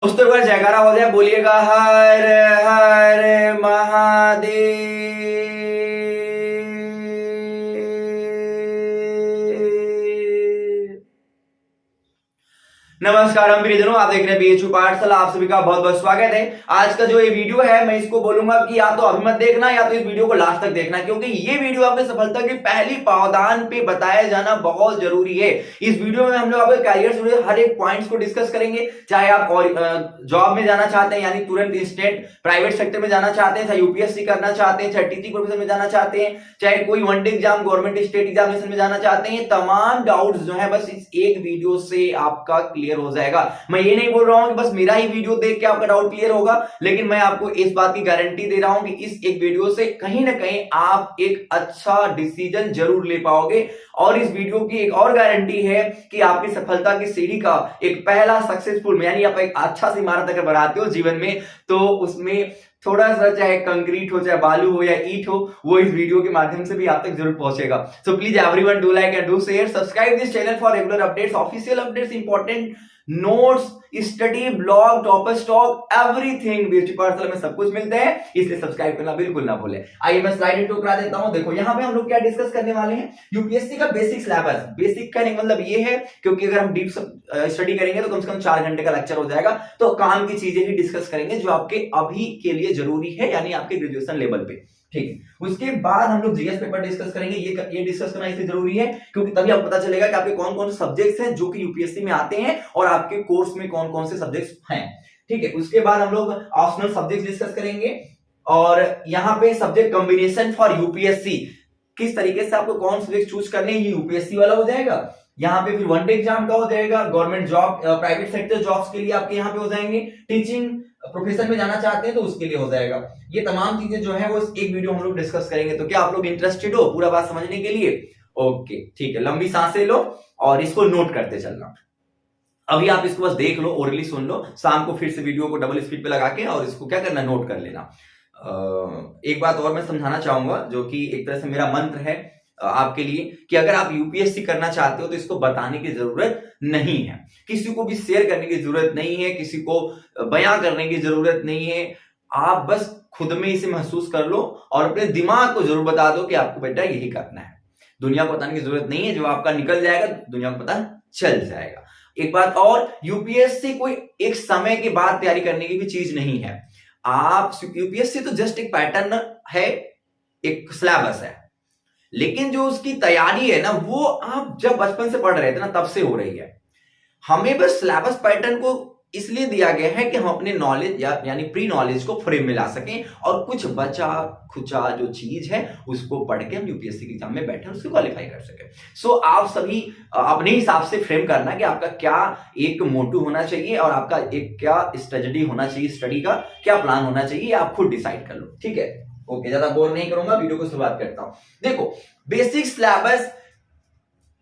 दोस्तों एक बार जयकारा हो जाए, बोलिएगा हर हर महादेव। नमस्कार हम प्रियजनों, आप देख रहे हैं बीएचयू पाठशाला। आप सभी का बहुत बहुत स्वागत है। आज का जो ये वीडियो है, मैं इसको बोलूंगा कि या तो अभी मत देखना या तो इस वीडियो को लास्ट तक देखना, क्योंकि ये वीडियो आपकी सफलता की पहली पावदान पे बताया जाना बहुत जरूरी है। इस वीडियो में हम लोग आपके करियर से जुड़े हर एक पॉइंट्स को डिस्कस करेंगे। चाहे आप और जॉब में जाना चाहते हैं, यानी तुरंत इंस्टेंट प्राइवेट सेक्टर में जाना चाहते हैं, चाहे यूपीएससी करना चाहते हैं, चाहे टीचिंग प्रोफेशन में जाना चाहते हैं, चाहे कोई one day exam government state examination में जाना चाहते हैं, तमाम डाउट्स जो है बस इस एक वीडियो से आपका क्लियर हो जाएगा। मैं ये नहीं बोल रहा हूं कि बस मेरा ही वीडियो देख के आपका डाउट क्लियर होगा, लेकिन मैं आपको इस बात की गारंटी दे रहा हूं कि इस एक वीडियो से कहीं ना कहीं आप एक अच्छा डिसीजन जरूर ले पाओगे। और इस वीडियो की एक और गारंटी है कि आपकी सफलता की सीढ़ी का एक पहला सक्सेसफुल, यानी आप एक अच्छा सी इमारत अगर बनाते हो जीवन में, तो उसमें थोड़ा सा चाहे कंक्रीट हो, चाहे बालू हो या ईट हो, वो इस वीडियो के माध्यम से भी आप तक जरूर पहुंचेगा। So please everyone do like and do share, subscribe this channel for regular updates, official updates, important notes, study blog, topper stock, everything BHU पाठशाला में सब कुछ मिलता है, इसलिए सब्सक्राइब करना बिल्कुल ना भूलें। आइए मैं स्लाइड इंट्रो करा देता हूं। देखो यहाँ पे हम लोग क्या डिस्कस करने वाले हैं, यूपीएससी का बेसिक सिलेबस। बेसिक का नहीं मतलब ये है, क्योंकि अगर हम डीप स्टडी करेंगे तो कम से कम 4 घंटे का लेक्चर हो जाएगा, तो काम की चीजें ही डिस्कस करेंगे जो आपके अभी के लिए जरूरी है, यानी आपके ग्रेजुएशन लेवल पे। ठीक है, उसके बाद हम लोग जीएस पेपर डिस्कस करेंगे। ये डिस्कस करना इसलिए जरूरी है क्योंकि तभी आपको पता चलेगा कि आपके कौन कौन से सब्जेक्ट्स हैं जो कि यूपीएससी में आते हैं और आपके कोर्स में कौन कौन से सब्जेक्ट्स हैं। ठीक है, उसके बाद हम लोग ऑप्शनल सब्जेक्ट डिस्कस करेंगे और यहाँ पे सब्जेक्ट कॉम्बिनेशन फॉर यूपीएससी, किस तरीके से आपको कौन सब्जेक्ट चूज करने हैं, ये यूपीएससी वाला हो जाएगा। यहाँ पे फिर वनडे एग्जाम का हो जाएगा, government job, private sector jobs के लिए आपके यहाँ पे हो जाएंगे, टीचिंग प्रोफेशन में जाना चाहते हैं तो उसके लिए हो जाएगा। ये तमाम चीजें जो है वो एक वीडियो हम लोग डिस्कस करेंगे। तो क्या आप लोग इंटरेस्टेड हो पूरा बात समझने के लिए? ओके ठीक है, लंबी सांसें लो और इसको नोट करते चलना। अभी आप इसको बस देख लो, ओरली सुन लो, शाम को फिर से वीडियो को डबल स्पीड पे लगा के और इसको क्या करना, नोट कर लेना। एक बात और मैं समझाना चाहूंगा, जो कि एक तरह से मेरा मंत्र है आपके लिए, कि अगर आप यूपीएससी करना चाहते हो तो इसको बताने की जरूरत नहीं है, किसी को भी शेयर करने की जरूरत नहीं है, किसी को बयां करने की जरूरत नहीं है। आप बस खुद में इसे महसूस कर लो और अपने दिमाग को जरूर बता दो कि आपको बेटा यही करना है। दुनिया को बताने की जरूरत नहीं है, जो आपका निकल जाएगा दुनिया को पता चल जाएगा। एक बात और, यूपीएससी कोई एक समय के बाद तैयारी करने की भी चीज नहीं है। आप यूपीएससी तो जस्ट एक पैटर्न है, एक सिलेबस है, लेकिन जो उसकी तैयारी है ना, वो आप जब बचपन से पढ़ रहे थे ना तब से हो रही है। हमें बस सिलेबस पैटर्न को इसलिए दिया गया है कि हम अपने नॉलेज यानी प्री नॉलेज को फ्रेम में ला सकें और कुछ बचा खुचा जो चीज है उसको पढ़ के हम यूपीएससी के एग्जाम में बैठे उसको क्वालिफाई कर सके। सो आप सभी अपने हिसाब से फ्रेम करना कि आपका क्या एक मोटिव होना चाहिए और आपका एक क्या स्ट्रेटजी होना चाहिए, स्टडी का क्या प्लान होना चाहिए, आप खुद डिसाइड कर लो। ठीक है, ओके, ज्यादा बोर नहीं करूंगा, वीडियो को शुरुआत करता हूं। देखो, बेसिक सिलेबस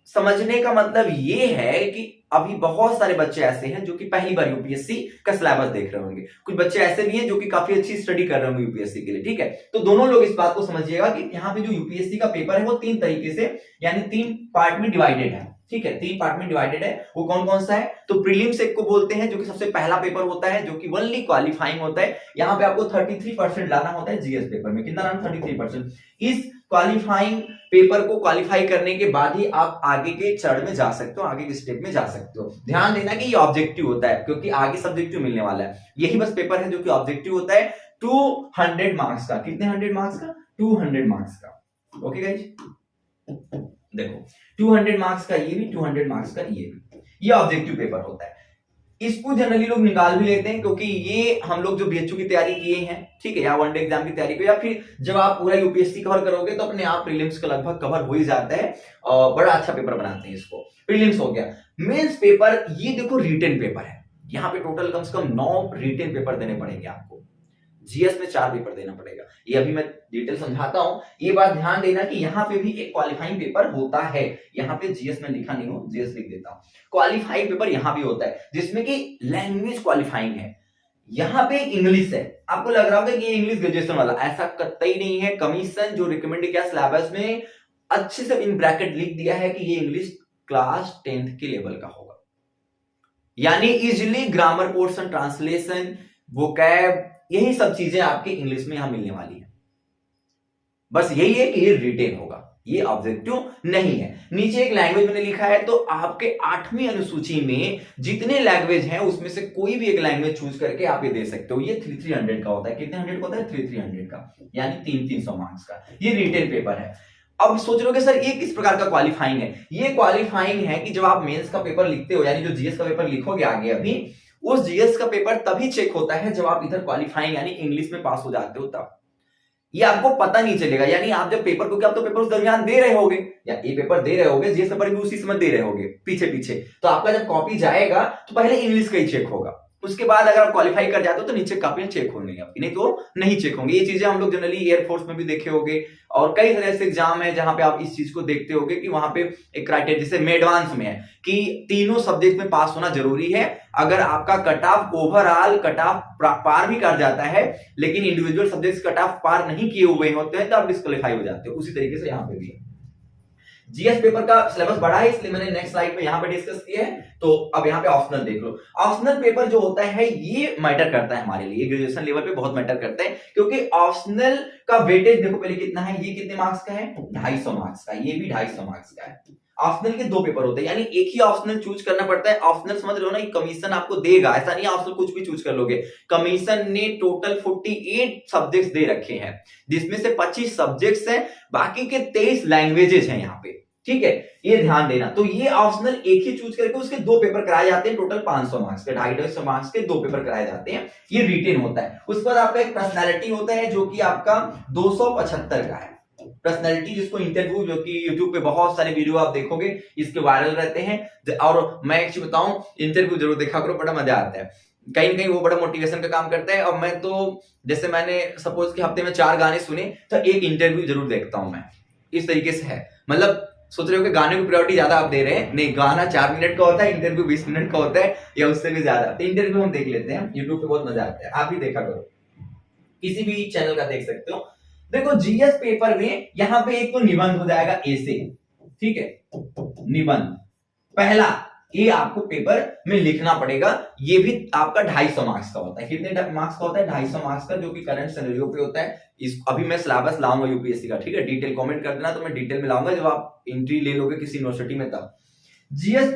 समझने का मतलब ये है कि अभी बहुत सारे बच्चे ऐसे हैं जो कि पहली बार यूपीएससी का सिलेबस देख रहे होंगे, कुछ बच्चे ऐसे भी हैं जो कि काफी अच्छी स्टडी कर रहे होंगे यूपीएससी के लिए। ठीक है, तो दोनों लोग इस बात को समझिएगा कि यहाँ पे जो यूपीएससी का पेपर है वो 3 तरीके से, यानी 3 पार्ट में डिवाइडेड है। ठीक है, 3 पार्ट में डिवाइडेड है। वो कौन कौन सा है? तो प्रीलिम्स एक को बोलते हैं, जो कि सबसे पहला पेपर होता है, जो कि ओनली क्वालिफाइंग होता है। यहाँ पे आपको 33% लाना होता है जीएस पेपर में। कितना लाना? 33%। इस क्वालिफाइंग पेपर को क्वालिफाई करने के बाद ही आप आगे के चरण में जा सकते हो, आगे के स्टेप में जा सकते हो। ध्यान देना कि ये ऑब्जेक्टिव होता है, क्योंकि आगे सब्जेक्टिव मिलने वाला है। यही बस पेपर है जो कि ऑब्जेक्टिव होता है 200 मार्क्स का। कितने 100 मार्क्स का? 200 मार्क्स का। ओके गाइज, देखो 200 मार्क्स का ये भी, 200 मार्क्स का ये भी, ये ऑब्जेक्टिव पेपर होता है। इसको जनरली लोग निकाल भी लेते हैं, क्योंकि ये हम लोग जो बीएचयू की तैयारी किए हैं, ठीक है, या वनडे एग्जाम की तैयारी को, या फिर जब आप पूरा यूपीएससी कवर करोगे तो अपने आप प्रीलिम्स का लगभग कवर हो ही जाता है और बड़ा अच्छा पेपर बनाते हैं इसको। प्रीलिम्स हो गया, मेंस पेपर, ये देखो रिटन पेपर है। यहाँ पे टोटल कम से कम 9 रिटन पेपर देने पड़ेंगे आपको। जीएस में 4 पेपर देना पड़ेगा, ये अभी मैं डिटेल समझाता हूं। ये बात ध्यान देना कि यहाँ पे भी एक क्वालिफाइंग पेपर होता है। यहाँ पे जीएस में लिखा नहीं हो, जीएस लिख देता हूं। क्वालिफाइंग पेपर यहाँ भी होता है, जिसमें कि लैंग्वेज क्वालिफाइंग है। यहाँ पे इंग्लिश है। आपको लग रहा होगा कि ये इंग्लिश ग्रेजुएशन वाला, ऐसा कतई नहीं है। कमीशन जो रिकमेंड किया सिलेबस में अच्छे से इन ब्रैकेट लिख दिया है कि ये इंग्लिश क्लास 10th के लेवल का होगा। यानी easily grammar portion, translation, vocab, यही सब चीजें आपके इंग्लिश में यहां मिलने वाली है। बस यही है कि ये रिटेन होगा, ये ऑब्जेक्टिव नहीं है। नीचे एक लैंग्वेज मैंने लिखा है, तो आपके 8वीं अनुसूची में जितने लैंग्वेज हैं उसमें से कोई भी एक लैंग्वेज चूज करके आप ये दे सकते हो। ये 300 का होता है। कितने 100 का होता है? 300 का, यानी 300 मार्क्स का ये रिटेन पेपर है। अब सोच रहे हो कि सर ये किस प्रकार का क्वालिफाइंग है? ये क्वालिफाइंग है कि जब आप मेंस का पेपर लिखते हो, यानी जो जीएस का पेपर लिखोगे आगे अभी, उस जीएस का पेपर तभी चेक होता है जब आप इधर क्वालिफाइंग यानी इंग्लिश में पास हो जाते हो तब। ये आपको पता नहीं चलेगा, यानी आप जब पेपर, क्योंकि आप तो पेपर उस दरमियान दे रहे होगे, या ये पेपर दे रहे होगे, जीएस पेपर भी उसी समय दे रहे होगे पीछे पीछे, तो आपका जब कॉपी जाएगा तो पहले इंग्लिश का ही चेक होगा। उसके बाद अगर आप क्वालिफाई कर जाते हो तो नीचे कॉपी चेक होंगे आपकी, नहीं तो नहीं चेक होंगे। ये चीजें हम लोग जनरली एयरफोर्स में भी देखे होंगे, और कई तरह से एग्जाम है जहां पे आप इस चीज को देखते होगे कि वहां पे एक क्राइटेरिया, जैसे में एडवांस में है कि तीनों सब्जेक्ट में पास होना जरूरी है। अगर आपका cut off overall cut off पार भी कर जाता है, लेकिन इंडिविजुअल सब्जेक्ट कट ऑफ पार नहीं किए हुए होते हैं, तो आप डिस्क्वालीफाई हो जाते हो। उसी तरीके से यहाँ पे भी है। जीएस पेपर का सिलेबस बड़ा है, इसलिए मैंने नेक्स्ट स्लाइड में यहां पे डिस्कस किया है। तो अब यहां पे ऑप्शनल देख लो। ऑप्शनल पेपर जो होता है ये मैटर करता है हमारे लिए, ग्रेजुएशन लेवल पे बहुत मैटर करता है, क्योंकि ऑप्शनल का वेटेज देखो पहले कितना है। ये कितने मार्क्स का है? 250 मार्क्स का। ये भी 250 मार्क्स का है। ऑप्शनल के 2 पेपर होते हैं, यानी एक ही ऑप्शनल चूज करना पड़ता है। ऑप्शनल समझ रहे हो ना, कमीशन आपको देगा, ऐसा नहीं ऑप्शनल कुछ भी चूज कर लोगे। कमीशन ने टोटल 48 सब्जेक्ट्स दे रखे हैं, जिसमें से 25 सब्जेक्ट्स हैं, बाकी के 23 लैंग्वेजेस हैं यहाँ पे। ठीक है, ये ध्यान देना। तो ये ऑप्शनल एक ही चूज करके उसके 2 पेपर कराए जाते हैं, टोटल 500 मार्क्स के, 250 मार्क्स के 2 पेपर कराए जाते हैं। ये रिटेन होता है। उसके बाद आपका एक पर्सनैलिटी होता है जो कि आपका 275 का है। पर्सनैलिटी जिसको इंटरव्यू, जो कि यूट्यूब पे बहुत सारे वीडियो आप देखोगे इसके वायरल रहते हैं। और मैं एक चीज बताऊं, इंटरव्यू जरूर देखा करो, बड़ा मजा आता है। कहीं ना कहीं वो बड़ा मोटिवेशन का काम करता है। और मैं तो जैसे मैंने सपोज कि हफ्ते में 4 गाने सुने, तो एक इंटरव्यू जरूर देखता हूं मैं। इस तरीके से है, मतलब सोच रहे हो कि गाने को प्रायोरिटी ज्यादा आप दे रहे हैं, नहीं, गाना 4 मिनट का होता है, इंटरव्यू 20 मिनट का होता है या उससे भी ज्यादा। तो इंटरव्यू हम देख लेते हैं, यूट्यूब पे बहुत मजा आता है, आप भी देखा करो, किसी भी चैनल का देख सकते हो। देखो जीएस पेपर में यहाँ पे एक तो निबंध हो जाएगा ए से, ठीक है, निबंध पहला, ये आपको पेपर में लिखना पड़ेगा। ये भी आपका 250 मार्क्स का होता है। कितने मार्क्स का होता है? 250 मार्क्स का, जो कि करंट सिनेरियो पे होता है। इस अभी मैं सिलेबस लाऊंगा यूपीएससी का, ठीक है, डिटेल कमेंट कर देना, तो मैं डिटेल में लाऊंगा जब आप एंट्री ले लोगे किसी यूनिवर्सिटी में तब। जीएस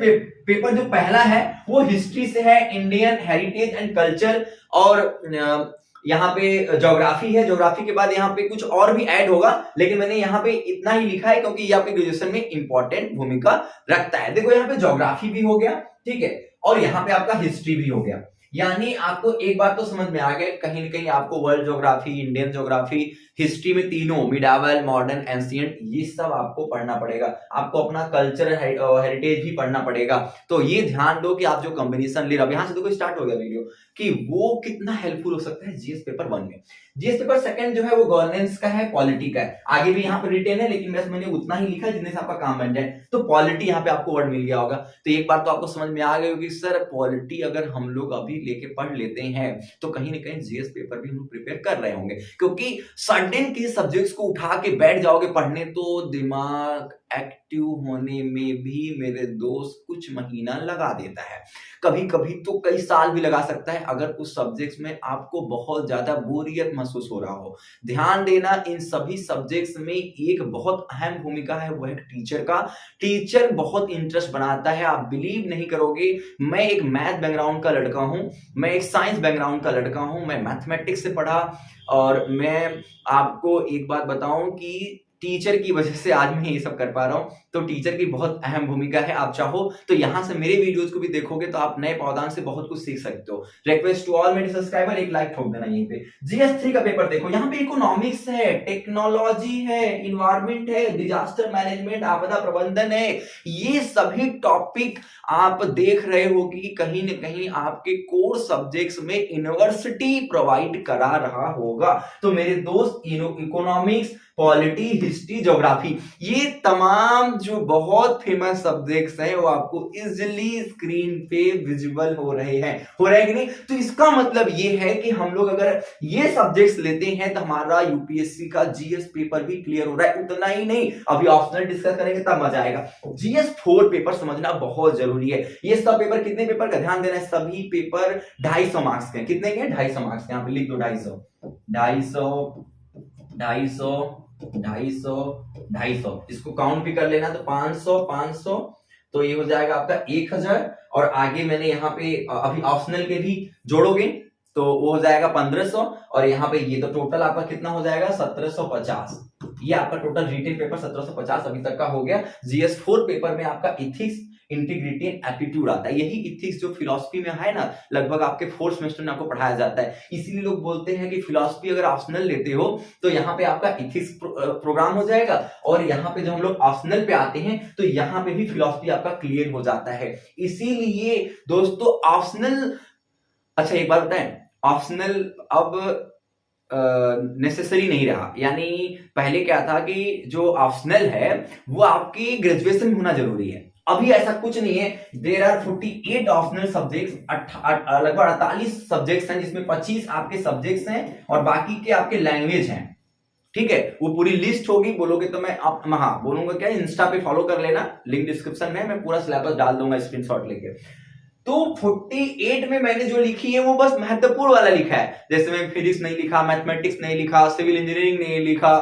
पेपर जो पहला है वो हिस्ट्री से है, इंडियन हेरिटेज एंड कल्चर, और यहाँ पे ज्योग्राफी है। ज्योग्राफी के बाद यहाँ पे कुछ और भी ऐड होगा, लेकिन मैंने यहाँ पे इतना ही लिखा है क्योंकि ये आपके ग्रेजुएशन में इंपॉर्टेंट भूमिका रखता है। देखो यहाँ पे ज्योग्राफी भी हो गया, ठीक है, और यहाँ पे आपका हिस्ट्री भी हो गया। यानी आपको एक बात तो समझ में आ गया, कहीं ना कहीं आपको world geography, Indian geography, history में तीनों, मिडावल, मॉडर्न, एंशिएंट, ये सब आपको पढ़ना पड़ेगा। आपको अपना कल्चर हेरिटेज भी पढ़ना पड़ेगा। तो ये ध्यान दो कि आप जो कॉम्बिनेशन ले रहे हो, यहां से देखो स्टार्ट हो गया वीडियो, कि वो कितना हेल्पफुल हो सकता है जीएस पेपर 1 में। जीएस पेपर 2 जो है वो गवर्नेंस का है, पॉलिटी का है। आगे भी यहाँ पर रिटेन है, लेकिन बस मैंने उतना ही लिखा जितने से आपका काम बन जाए। तो पॉलिटी यहाँ पे आपको वर्ड मिल गया होगा। तो एक बार तो आपको समझ में आ गया कि सर पॉलिटी अगर हम लोग अभी लेके पढ़ लेते हैं तो कहीं ना कहीं जीएस पेपर भी हम लोग प्रिपेयर कर रहे होंगे, क्योंकि सडन की सब्जेक्ट्स को उठा के बैठ जाओगे पढ़ने तो दिमाग एक्टिव होने में भी मेरे दोस्त कुछ महीना लगा देता है, कभी कभी तो कई साल भी लगा सकता है, अगर उस सब्जेक्ट्स में आपको बहुत ज्यादा बोरियत महसूस हो रहा हो। ध्यान देना, इन सभी सब्जेक्ट्स में एक बहुत अहम भूमिका है, वो है टीचर का। टीचर बहुत इंटरेस्ट बनाता है। आप बिलीव नहीं करोगे, मैं एक मैथ बैकग्राउंड का लड़का हूं, मैं एक साइंस बैकग्राउंड का लड़का हूं, मैं मैथमेटिक्स से पढ़ा, और मैं आपको एक बात बताऊं कि टीचर की वजह से आज मैं ये सब कर पा रहा हूं। तो टीचर की बहुत अहम भूमिका है। आप चाहो तो यहां से मेरे वीडियोस को भी देखोगे तो आप नए पावदान से बहुत कुछ सीख सकते हो। रिक्वेस्ट टू ऑल मेरे सब्सक्राइबर, एक लाइक ठोक देना यहीं पे। जीएस 3 का पेपर देखो, यहाँ पे इकोनॉमिक्स है, टेक्नोलॉजी है, इन्वायरमेंट है, डिजास्टर मैनेजमेंट, आपदा प्रबंधन है। ये सभी टॉपिक आप देख रहे हो कि कहीं ना कहीं आपके कोर सब्जेक्ट्स में यूनिवर्सिटी प्रोवाइड करा रहा होगा। तो मेरे दोस्त, इकोनॉमिक्स, पॉलिटी, हिस्ट्री, ज्योग्राफी, ये तमाम जो बहुत फेमस सब्जेक्ट्स हैं वो आपको इजिली स्क्रीन पे विजिबल हो रहे हैं, हो रहे हैं कि नहीं। तो इसका मतलब ये है कि हम लोग अगर ये सब्जेक्ट्स लेते हैं तो हमारा यूपीएससी का जीएस पेपर भी क्लियर हो रहा है। उतना ही नहीं, अभी ऑप्शनल डिस्कस करेंगे तब मजा आएगा। जीएस 4 पेपर समझना बहुत जरूरी है। ये सब पेपर, कितने पेपर का ध्यान देना है, सभी पेपर 250 मार्क्स के। कितने के? 250 मार्क्स के। यहाँ पे लिख दो 250, 250, 250, 250। इसको काउंट भी कर लेना तो 500, 500, तो ये हो जाएगा आपका 1000। और आगे मैंने यहाँ पे अभी ऑप्शनल के भी जोड़ोगे तो वो हो जाएगा 1500। और यहाँ पे ये तो टोटल आपका कितना हो जाएगा 1750। ये आपका टोटल रिटेन पेपर 1750 अभी तक का हो गया। जीएस 4 पेपर में आपका इथिक्स, इंटीग्रिटी एंड एप्टीट्यूड आता है। यही इथिक्स जो फिलॉसफी में है ना, लगभग आपके 4th सेमेस्टर में आपको पढ़ाया जाता है। इसीलिए लोग बोलते हैं कि फिलॉसफी अगर ऑप्शनल लेते हो तो यहाँ पे आपका इथिक्स प्रोग्राम हो जाएगा, और यहाँ पे जब हम लोग ऑप्शनल पे आते हैं तो यहाँ पे भी फिलॉसफी आपका क्लियर हो जाता है। इसीलिए दोस्तों ऑप्शनल, अच्छा एक बार बताएं, ऑप्शनल अब नेसेसरी नहीं रहा। यानी पहले क्या था कि जो ऑप्शनल है वो आपकी ग्रेजुएशन में होना जरूरी है। अभी ऐसा कुछ नहीं है। देयर आर 48 ऑप्शनल सब्जेक्ट्स, लगभग 48 सब्जेक्ट्स हैं, जिसमें 25 आपके सब्जेक्ट्स हैं और बाकी के आपके लैंग्वेज हैं। ठीक है, वो पूरी लिस्ट होगी। बोलोगे तो मैं आप हाँ बोलूंगा क्या, इंस्टा पे फॉलो कर लेना, लिंक डिस्क्रिप्शन में, मैं पूरा सिलेबस डाल दूंगा स्क्रीनशॉट लेके। तो 48 में मैंने जो लिखी है वो बस महत्वपूर्ण वाला लिखा है। जैसे मैं फिजिक्स नहीं लिखा, मैथमेटिक्स नहीं लिखा, सिविल इंजीनियरिंग नहीं लिखा,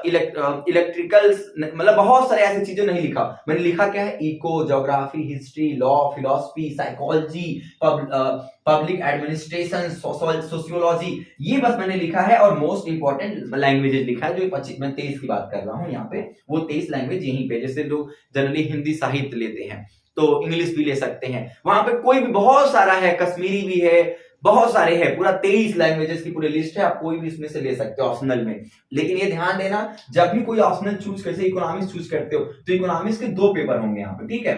इलेक्ट्रिकल, मतलब बहुत सारे ऐसी चीजें नहीं लिखा। मैंने लिखा क्या है, eco, geography, history, law, philosophy, psychology, public administration, sociology, ये बस मैंने लिखा है। और मोस्ट इंपॉर्टेंट लैंग्वेजेस लिखा है, जो 25, मैं 23 की बात कर रहा हूँ यहाँ पे, वो 23 लैंग्वेज यहीं पे। जैसे लोग जनरली हिंदी साहित्य लेते हैं तो इंग्लिश भी ले सकते हैं, वहां पे कोई भी बहुत सारा है, कश्मीरी भी है, बहुत सारे हैं, पूरा 23 लैंग्वेजेस की पूरी लिस्ट है। आप कोई भी इसमें से ले सकते हो ऑप्शनल में। लेकिन ये ध्यान देना, जब भी कोई ऑप्शनल चूज करते, इकोनॉमिक्स चूज करते हो तो इकोनॉमिक्स के 2 पेपर होंगे यहाँ पे, ठीक है,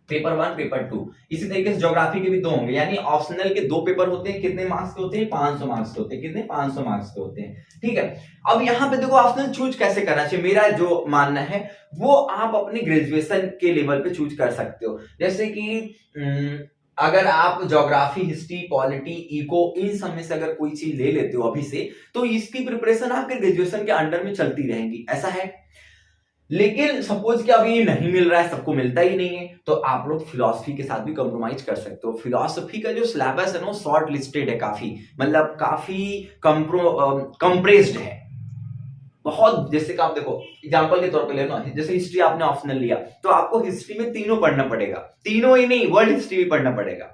पेपर 1, पेपर 2। इसी तरीके से ज्योग्राफी के भी 2 होंगे। यानी ऑप्शनल के 2 पेपर होते हैं, कितने मार्क्स के होते हैं, 500 मार्क्स के होते हैं। कितने? 500 मार्क्स के होते हैं, ठीक है। अब यहाँ पे देखो ऑप्शनल चूज कैसे करना चाहिए, मेरा जो मानना है वो आप अपने ग्रेजुएशन के लेवल पे चूज कर सकते हो। जैसे कि अगर आप ज्योग्राफी, हिस्ट्री, पॉलिटी, इको, इन सब में से अगर कोई चीज ले लेते हो अभी से, तो इसकी प्रिपरेशन आपके ग्रेजुएशन के अंडर में चलती रहेगी, ऐसा है। लेकिन सपोज कि अभी ये नहीं मिल रहा है, सबको मिलता ही नहीं है, तो आप लोग फिलॉसफी के साथ भी कॉम्प्रोमाइज कर सकते हो। फिलॉसफी का जो सिलेबस है ना, शॉर्ट लिस्टेड है काफी, मतलब काफी कंप्रेस्ड है बहुत। जैसे कि आप देखो एग्जांपल के तौर पे लेना, जैसे हिस्ट्री आपने ऑप्शनल लिया तो आपको हिस्ट्री में तीनों पढ़ना पड़ेगा, तीनों ही नहीं, वर्ल्ड हिस्ट्री भी पढ़ना पड़ेगा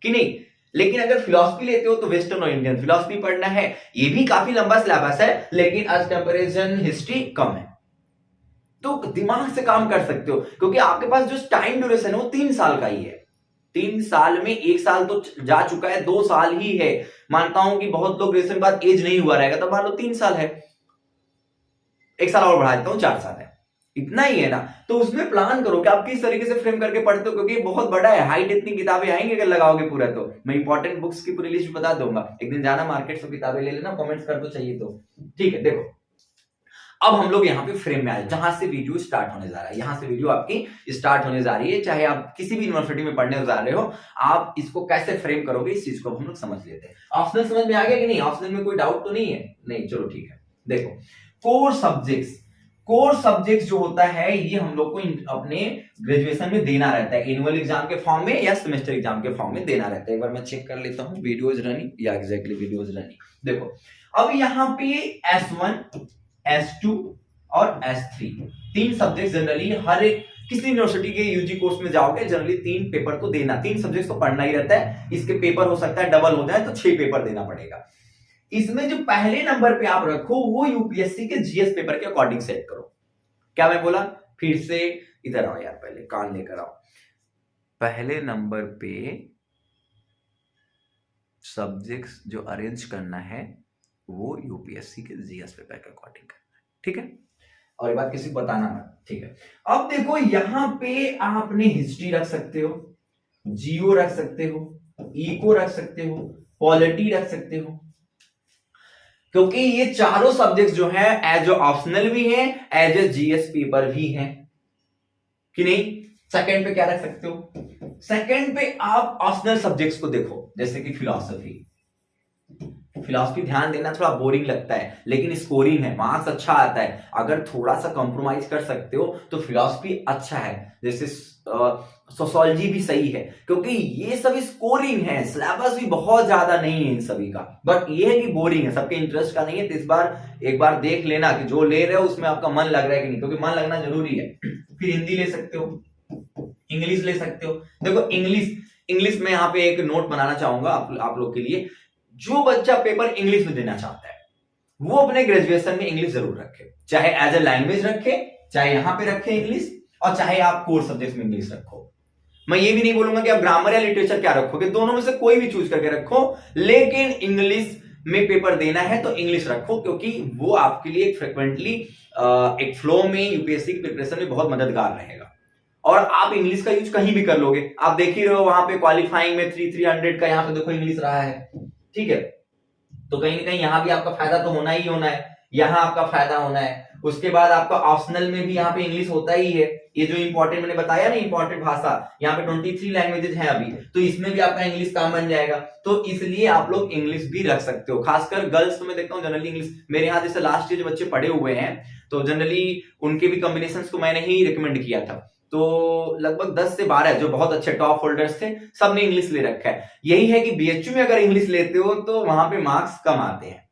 कि नहीं। लेकिन अगर फिलॉसफी लेते हो तो वेस्टर्न और इंडियन फिलॉसफी पढ़ना है, ये भी काफी लंबा सिलेबस है, लेकिन एज कंपैरिजन हिस्ट्री कम है। तो दिमाग से काम कर सकते हो, क्योंकि आपके पास जो टाइम ड्यूरेशन है वो 3 साल का ही है। 3 साल में 1 साल तो जा चुका है, 2 साल ही है। मानता हूं कि बहुत लोग ग्रेजुएशन के बाद एज नहीं हुआ रहेगा, तब मान लो 3 साल है, 1 साल और बढ़ा देता हूं, 4 साल है, इतना ही है ना। तो उसमें प्लान करो कि आप किस तरीके से फ्रेम करके पढ़ते हो, क्योंकि बहुत बड़ा है, हाइट, इतनी किताबें आएंगे अगर लगाओगे पूरा। तो मैं इंपॉर्टेंट बुक्स की पूरी लिस्ट बता दूंगा, एक दिन जाना मार्केट से किताबें ले लेना, कमेंट्स कर दो चाहिए तो, ठीक है। देखो अब हम लोग यहाँ पे फ्रेम में आए, जहां से वीडियो स्टार्ट होने जा रहा है, यहां से वीडियो आपकी स्टार्ट होने जा रही है। चाहे आप किसी भी यूनिवर्सिटी में पढ़ने जा रहे हो, आप इसको कैसे फ्रेम करोगे, इस चीज को हम लोग समझ लेते हैं। ऑप्शनल समझ में आ गया कि नहीं? ऑप्शनल में कोई डाउट तो नहीं है? नहीं, चलो ठीक है। देखो कोर सब्जेक्ट्स जो होता है ये हम लोग को अपने ग्रेजुएशन में देना रहता है, एनुअल एग्जाम के फॉर्म में या सेमेस्टर एग्जाम के फॉर्म में देना रहता है। एक बार मैं चेक कर लेता हूँ, वीडियो इज रनिंग, या एग्जैक्टली वीडियो इज रनिंग। देखो अब यहाँ पे S1, S2 और S3 3 सब्जेक्ट जनरली हर एक किसी यूनिवर्सिटी के यूजी कोर्स में जाओगे, जनरली 3 पेपर को देना, 3 सब्जेक्ट को पढ़ना ही रहता है। इसके पेपर हो सकता है डबल हो जाए तो 6 पेपर देना पड़ेगा। इसमें जो पहले नंबर पे आप रखो वो यूपीएससी के जीएस पेपर के अकॉर्डिंग सेट करो। क्या मैं बोला? फिर से इधर आओ यार, पहले कान लेकर आओ। पहले नंबर पे सब्जेक्ट्स जो अरेंज करना है वो यूपीएससी के जीएस पेपर के अकॉर्डिंग करना है, ठीक है। और ये बात किसी को बताना मत, ठीक है। अब देखो यहां पे आपने हिस्ट्री रख सकते हो, जियो रख सकते हो, इको रख सकते हो, पॉलिटी रख सकते हो। क्योंकि ये चारों सब्जेक्ट जो हैं एज ऑप्शनल भी हैं, एज ए जीएस पेपर भी हैं कि नहीं। सेकंड पे क्या रख सकते हो, सेकंड पे आप ऑप्शनल सब्जेक्ट्स को देखो, जैसे कि फिलॉसफी ध्यान देना थोड़ा बोरिंग लगता है, लेकिन स्कोरिंग है, मार्क्स अच्छा आता है। अगर थोड़ा सा कॉम्प्रोमाइज कर सकते हो तो फिलॉसफी अच्छा है। जैसे सोशियोलॉजी भी सही है, क्योंकि ये सब स्कोरिंग है, सिलेबस भी बहुत ज्यादा नहीं है इन सभी का, बट ये है कि बोरिंग है, सबके इंटरेस्ट का नहीं है। तो इस बार एक बार देख लेना कि जो ले रहे हो उसमें आपका मन लग रहा है कि नहीं, क्योंकि मन लगना जरूरी है। फिर हिंदी ले सकते हो, इंग्लिश ले सकते हो। देखो इंग्लिश में यहाँ पे एक नोट बनाना चाहूंगा आप लोग के लिए। जो बच्चा पेपर इंग्लिश में देना चाहता है वो अपने ग्रेजुएशन में इंग्लिश जरूर रखे, चाहे एज ए लैंग्वेज रखे, चाहे यहां पे रखे इंग्लिश, और चाहे आप कोर सब्जेक्ट में इंग्लिश रखो। मैं ये भी नहीं बोलूंगा कि आप ग्रामर या लिटरेचर क्या रखोगे, दोनों में से कोई भी चूज करके रखो, लेकिन इंग्लिश में पेपर देना है तो इंग्लिश रखो, क्योंकि वो आपके लिए फ्रिक्वेंटली एक फ्लो में यूपीएससी की प्रिपरेशन में बहुत मददगार रहेगा। और आप इंग्लिश का यूज कहीं भी कर लोगे। आप देख ही रहे हो वहां पे क्वालिफाइंग में 300 का यहाँ पे देखो इंग्लिश रहा है, ठीक है। तो कहीं ना कहीं यहाँ भी आपका फायदा तो होना ही होना है, यहाँ आपका फायदा होना है। उसके बाद आपका ऑप्शनल में भी यहाँ पे इंग्लिश होता ही है। ये जो इंपॉर्टेंट मैंने बताया ना, इंपॉर्टेंट भाषा, यहाँ पे 23 लैंग्वेजेस हैं अभी, तो इसमें भी आपका इंग्लिश काम बन जाएगा। तो इसलिए आप लोग इंग्लिश भी रख सकते हो। खासकर गर्ल्स तो मैं देखता हूँ जनरली इंग्लिश, मेरे यहाँ जैसे लास्ट ईयर जो बच्चे पढ़े हुए हैं तो जनरली उनके भी कॉम्बिनेशन को मैंने ही रिकमेंड किया था। तो लगभग 10 से 12 जो बहुत अच्छे टॉप होल्डर्स थे, सबने इंग्लिश ले रखा है। यही है कि बीएचयू में अगर इंग्लिश लेते हो तो वहां पे मार्क्स कम आते हैं,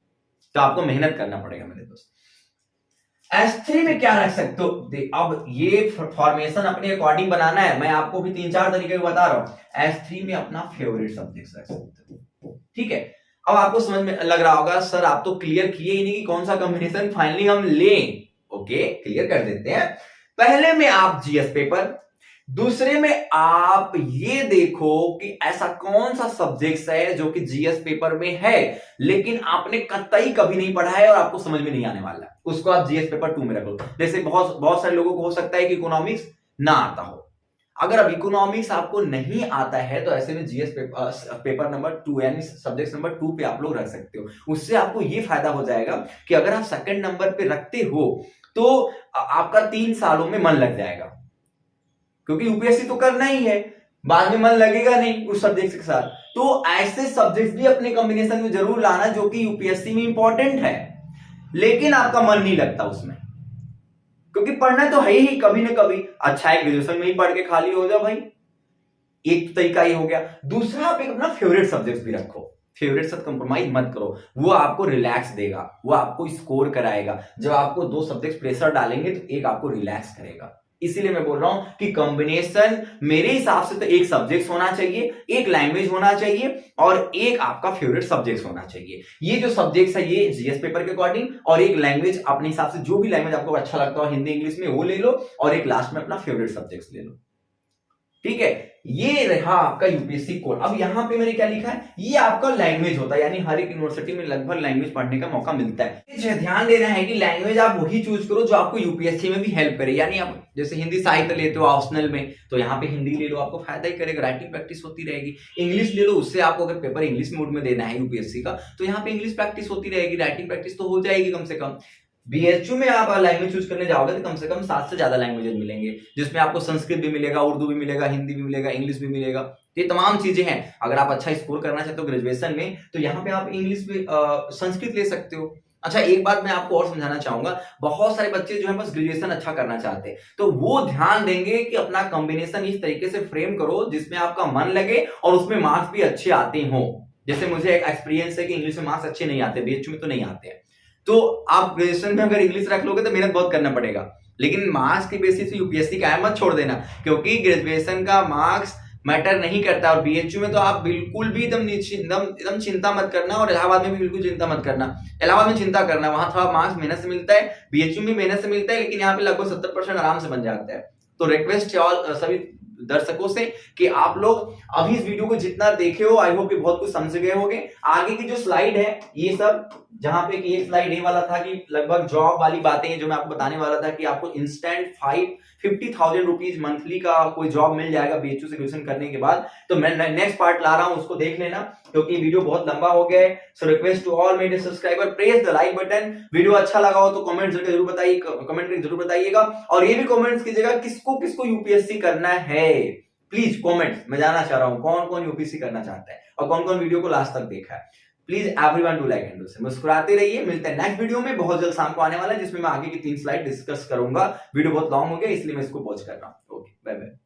तो आपको मेहनत करना पड़ेगा मेरे दोस्त। S3 में क्या रख सकते हो, अब ये फॉर्मेशन अपने अकॉर्डिंग बनाना है, मैं आपको भी 3-4 तरीके बता रहा हूं। S3 में अपना फेवरेट सब्जेक्ट रख सकते हो, ठीक है। अब आपको समझ में लग रहा होगा सर आप तो क्लियर किए ही नहीं कि कौन सा कॉम्बिनेशन फाइनली हम लें। ओके, क्लियर कर देते हैं। पहले में आप जीएस पेपर, दूसरे में आप ये देखो कि ऐसा कौन सा सब्जेक्ट है जो कि जीएस पेपर में है लेकिन आपने कतई कभी नहीं पढ़ा है और आपको समझ में नहीं आने वाला, उसको आप जीएस पेपर 2 में रख लो। जैसे बहुत सारे लोगों को हो सकता है कि इकोनॉमिक्स ना आता हो। अगर अब इकोनॉमिक्स आपको नहीं आता है तो ऐसे में जीएस पेपर नंबर 2 यानी सब्जेक्ट नंबर 2 पे आप लोग रख सकते हो। उससे आपको ये फायदा हो जाएगा कि अगर आप सेकंड नंबर पे रखते हो तो आपका 3 सालों में मन लग जाएगा, क्योंकि यूपीएससी तो करना ही है, बाद में मन लगेगा नहीं उस सब्जेक्ट के साथ। तो ऐसे सब्जेक्ट भी अपने कॉम्बिनेशन में जरूर लाना जो कि यूपीएससी में इंपॉर्टेंट है लेकिन आपका मन नहीं लगता उसमें, क्योंकि पढ़ना तो है ही कभी ना कभी। अच्छा है ग्रेजुएशन में ही पढ़ के खाली हो जाओ भाई, एक तरीका ये हो गया। दूसरा आप एक अपना फेवरेट सब्जेक्ट भी रखो, फेवरेट साथ कंप्रोमाइज मत करो, वो आपको रिलैक्स देगा, वो आपको स्कोर कराएगा। जब आपको 2 सब्जेक्ट प्रेशर डालेंगे तो एक आपको रिलैक्स करेगा। इसीलिए मैं बोल रहा हूं कि कॉम्बिनेशन मेरे हिसाब से तो एक सब्जेक्ट होना चाहिए, एक लैंग्वेज होना चाहिए और एक आपका फेवरेट सब्जेक्ट होना चाहिए। ये जो सब्जेक्ट्स है ये जीएस पेपर के अकॉर्डिंग, और एक लैंग्वेज अपने हिसाब से जो भी लैंग्वेज आपको अच्छा लगता हो हिंदी इंग्लिश में वो ले लो, और एक लास्ट में अपना फेवरेट सब्जेक्ट ले लो, ठीक है। ये रहा आपका यूपीएससी कोड। अब यहां पे मैंने क्या लिखा है, ये आपका लैंग्वेज होता है, यानी हर एक यूनिवर्सिटी में लगभग लैंग्वेज पढ़ने का मौका मिलता है। ध्यान देना है कि लैंग्वेज आप वही चूज करो जो आपको यूपीएससी में भी हेल्प करे। यानी आप जैसे हिंदी साहित्य लेते हो ऑप्शनल में, तो यहाँ पे हिंदी ले लो, आपको फायदा ही करेगा, राइटिंग प्रैक्टिस होती रहेगी। इंग्लिश ले लो, उससे आपको अगर पेपर इंग्लिश मोड में देना है यूपीएससी का तो यहाँ पे इंग्लिश प्रैक्टिस होती रहेगी, राइटिंग प्रैक्टिस तो हो जाएगी कम से कम। बीएचयू में आप लैंग्वेज चूज करने जाओगे तो कम से कम 7 से ज्यादा लैंग्वेजेस मिलेंगे, जिसमें आपको संस्कृत भी मिलेगा, उर्दू भी मिलेगा, हिंदी भी मिलेगा, इंग्लिश भी मिलेगा। ये तमाम चीजें हैं। अगर आप अच्छा स्कोर करना चाहते हो ग्रेजुएशन में तो यहाँ पे आप इंग्लिश में संस्कृत ले सकते हो। अच्छा, एक बात मैं आपको और समझाना चाहूंगा, बहुत सारे बच्चे जो है बस ग्रेजुएशन अच्छा करना चाहते हैं तो वो ध्यान देंगे कि अपना कॉम्बिनेशन इस तरीके से फ्रेम करो जिसमें आपका मन लगे और उसमें मार्क्स भी अच्छे आते हो। जैसे मुझे एक एक्सपीरियंस है कि इंग्लिश में मार्क्स अच्छे नहीं आते, बीएचयू में तो नहीं आते हैं, तो आप ग्रेजुएशन में अगर इंग्लिश रख लोगे तो मेहनत बहुत करना पड़ेगा, लेकिन मार्क्स के बेसिस पे यूपीएससी का मत छोड़ देना, क्योंकि ग्रेजुएशन का मार्क्स मैटर नहीं करता। और बीएचयू में तो आप बिल्कुल भी एकदम चिंता मत करना, और इलाहाबाद में भी बिल्कुल चिंता मत करना। इलाहाबाद में चिंता करना, वहां थोड़ा मार्क्स मेहनत से मिलता है, बीएचयू में मेहनत से मिलता है, लेकिन यहाँ पे लगभग 70% आराम से बन जाता है। तो रिक्वेस्ट है सभी दर्शकों से कि आप लोग अभी इस वीडियो को जितना देखे हो, आई होप कि बहुत कुछ समझ गए होंगे। आगे की जो स्लाइड है ये सब, जहां पे कि एक स्लाइड ये वाला था कि लगभग जॉब वाली बातें हैं जो मैं आपको बताने वाला था कि आपको इंस्टेंट 50,000 रुपीज मंथली का कोई जॉब मिल जाएगा बीएचयू से ग्रेजुएशन करने के बाद। तो मैं नेक्स्ट पार्ट ला रहा हूं, उसको देख लेना क्योंकि वीडियो बहुत लंबा हो गया है। सो रिक्वेस्ट टू ऑल मेरे subscriber, press the like button. Video अच्छा लगा हो तो कमेंट करके जरूर बताइए, कमेंट करके जरूर बताइएगा। और ये भी कमेंट्स कीजिएगा किसको किसको यूपीएससी करना है, प्लीज कमेंट्स, मैं जानना चाह रहा हूं कौन कौन यूपीएससी करना चाहता है और कौन कौन वीडियो को लास्ट तक देखा है। Please everyone do like and do share. मुस्कुराते रहिए, मिलते हैं नेक्स्ट वीडियो में, बहुत जल्द शाम को आने वाला है जिसमें मैं आगे की 3 स्लाइड डिस्कस करूंगा। वीडियो बहुत लॉन्ग हो गया इसलिए मैं इसको पॉज कर रहा हूं। Okay, bye bye.